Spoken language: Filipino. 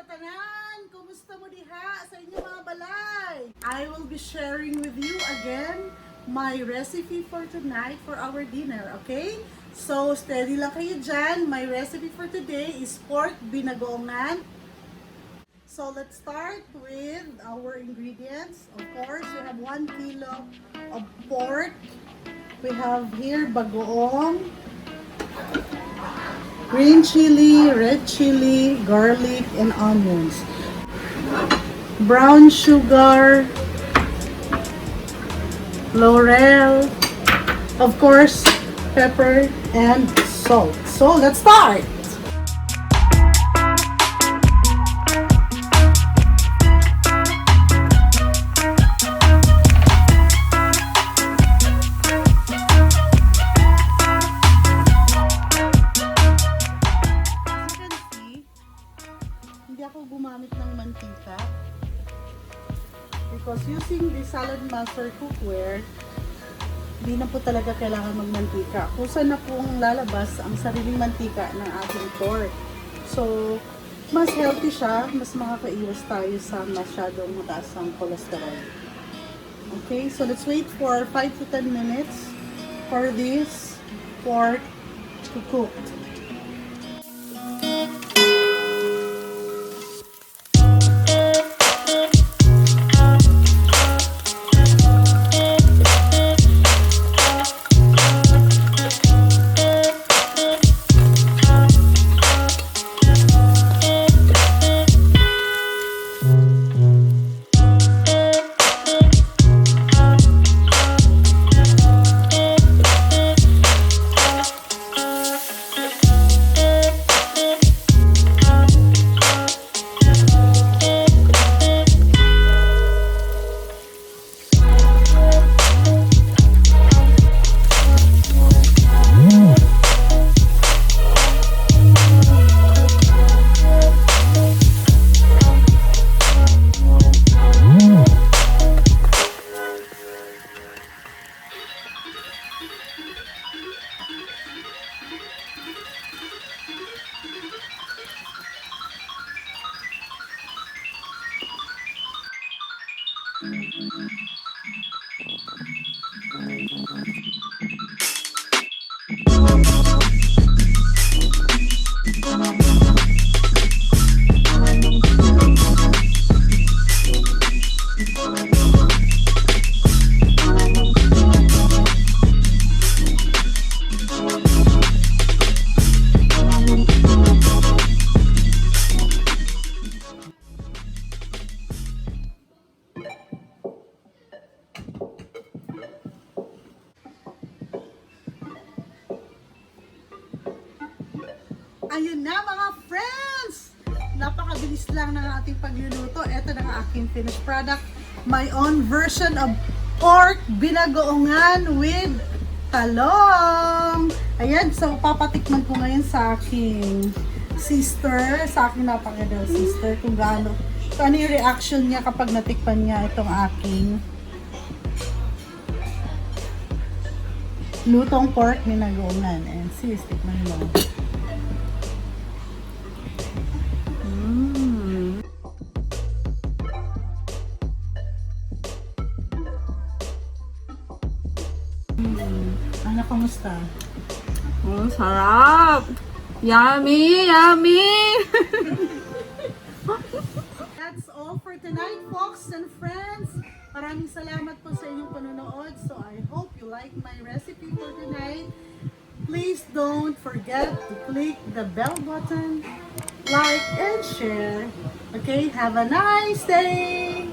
tanan! Kumusta mo diha sa inyong mga balay? I will be sharing with you again my recipe for tonight for our dinner, okay? So, steady lang kayo dyan. My recipe for today is pork binagoongan. So, let's start with our ingredients. Of course, we have 1 kilo of pork. We have here bagoong, green chili, red chili, garlic, and onions. Brown sugar, laurel, of course, pepper, and salt. So let's start! Hindi ako gumamit ng mantika because using the Saladmaster cookware, hindi na po talaga kailangan magmantika. Kusa na pong lalabas ang sariling mantika ng ating pork. So, mas healthy siya, mas makakaiwas tayo sa masyadong mataas ang cholesterol. Okay, so let's wait for 5 to 10 minutes for this pork to cook. Ayun na mga friends! Napakabilis lang ng ating pagluluto. Ito na ang aking finished product. My own version of pork binagoongan with talong. Ayan, so papatikman ko ngayon sa aking sister, sa aking napakagandang sister, kung ano yung reaction niya kapag natikpan niya itong aking lutong pork binagoongan. And sis, tikman mo. Ano, kamusta? Sarap! Yummy! Yummy! That's all for tonight, folks and friends. Maraming salamat po sa inyong panonood. So I hope you like my recipe for tonight. Please don't forget to click the bell button, like and share. Okay, have a nice day!